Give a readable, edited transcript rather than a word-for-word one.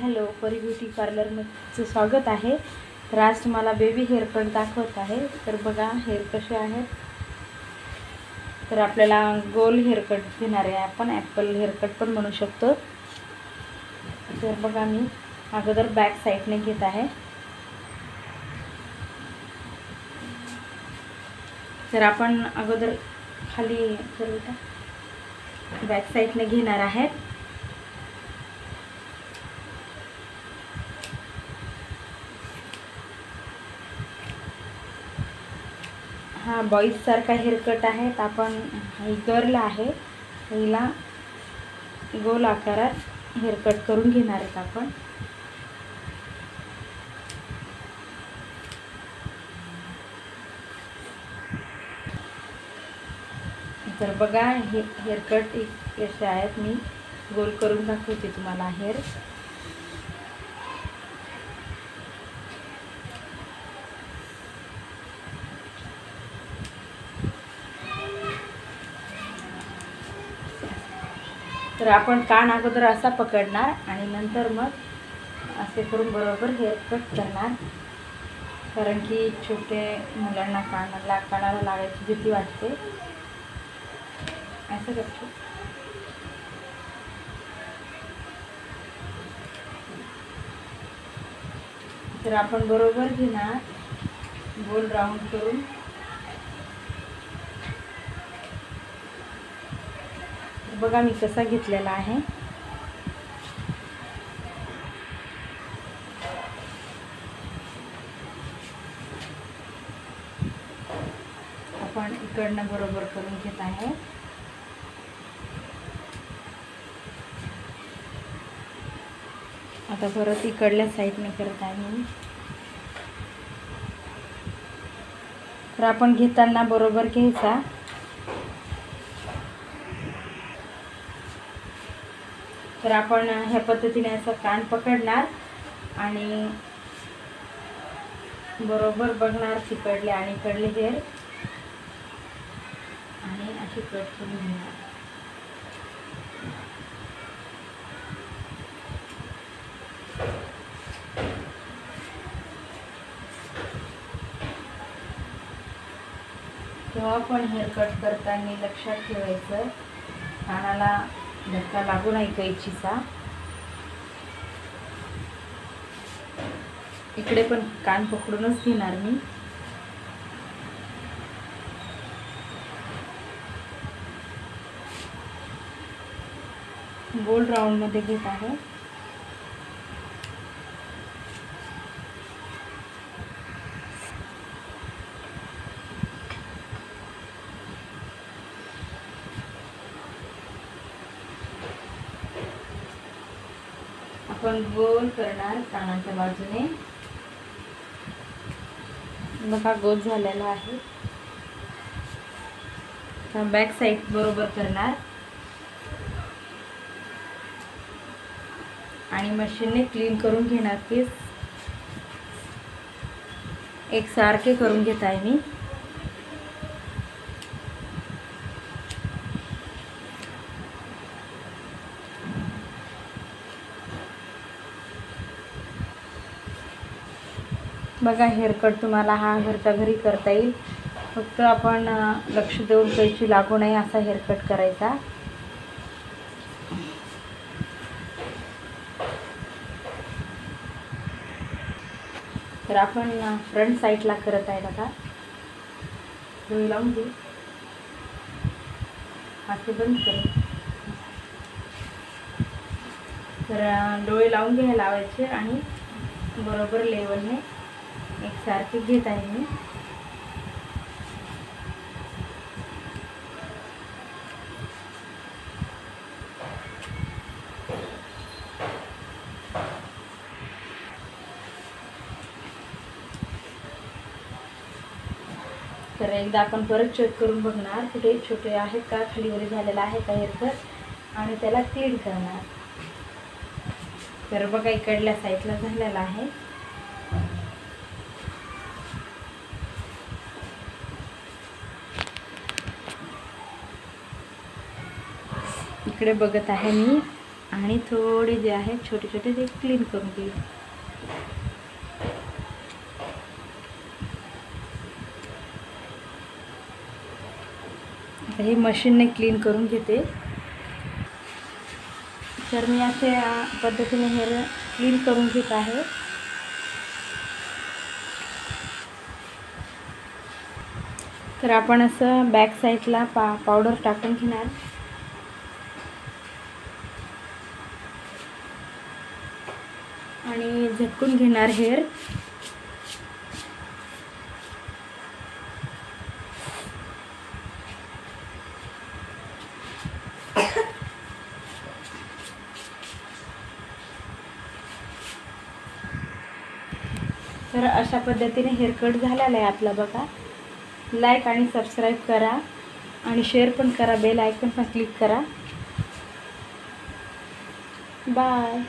Hello, परी beauty पार्लरमध्ये स्वागत आहे। तर आज तुम्हाला बेबी हेअर कट दाखवत आहे। तर बघा हेअर कसे आहेत। तर आपल्याला गोल हेअर कट घेणार आहे आपण, ॲपल हेअर कट पण म्हणू शकतो। तर बघा मी अगोदर बॅक साईडने घेत आहे। तर आपण अगोदर खाली बॅक साईडने घेणार आहे। हा बॉईज सारखा हेअर कट आहे। तर आपण ही गर्ल आहे, हिला गोल आकारात हेअर कट करून घेणार आहेत आपण। तर बघा हे हेअर कट कसे आहेत, मी गोल करून दाखवते तुम्हाला हेअर। तर आपण कान अगोदर असा पकडणार आणि नंतर मग असे करून बरोबर हेअर कट करणार, कारण की छोटे मुलांना कानाला लागायची भीती वाटते। असं करतो। तर आपण बरोबर घेणार गोल राऊंड करून। बघा मी कसा घेतलेला आहे। आपण इकडनं बरोबर करून घेत आहे। आता परत इकडल्या साईडने करत आहे मी। तर आपण घेताना बरोबर घ्यायचा। तर आपण ह्या पद्धतीने असं कान पकडणार आणि बरोबर बघणार तिकडले आणि इकडले हेअर आणि अशी कट करून घेणार। तेव्हा पण हेअर कट करताना लक्षात ठेवायचं, कानाला धक्का लागू नाही कैचीचा। इकडे पण कान पकडूनच घेणार मी। गोल राऊंड मध्ये घेत आहे। आपण गोल करणार कानाच्या बाजूने। बघा गोल झालेला आहे। बॅक साईड बरोबर करणार आणि मशीनने क्लीन करून घेणार। केस एकसारखे करून घेत आहे मी। बघा हेअर कट तुम्हाला हा घरच्या घरी करता येईल। फक्त आपण लक्ष देऊन कैची लागू नये असा हेअर कट करायचा। तर आपण फ्रंट साईडला करत आहे। बघा डोळे लावून घे, हात बंद कर। तर डोळे लावून घ्यायला लावायचे आणि बरोबर लेवलने एकसारखे घेत आहे मी। तर एकदा आपण परत चेक करून बघणार कुठे छोटे आहेत का, खाली वरी झालेला आहे का हेअर कट, आणि त्याला क्लीन करणार। तर बघा इकडल्या साईडला झालेला आहे। इकडे बघत आहे मी। आणि थोडे जे आहेत छोटे छोटे ते क्लीन करून घेऊ. आता हे मशीनने क्लीन करून घेते. तर मी अशा पद्धतीने हेअर क्लीन करून घेत आहे. तर आपण असं बॅक साईडला पावडर टाकून घेणार आणि झटकून घेणार हेअर. तर अशा पद्धतीने हेअर कट झालेला आहे आपला बघा. लाईक आणि सबस्क्राईब करा आणि शेअर पण करा. बेल आयकॉन पण क्लिक करा. बाय.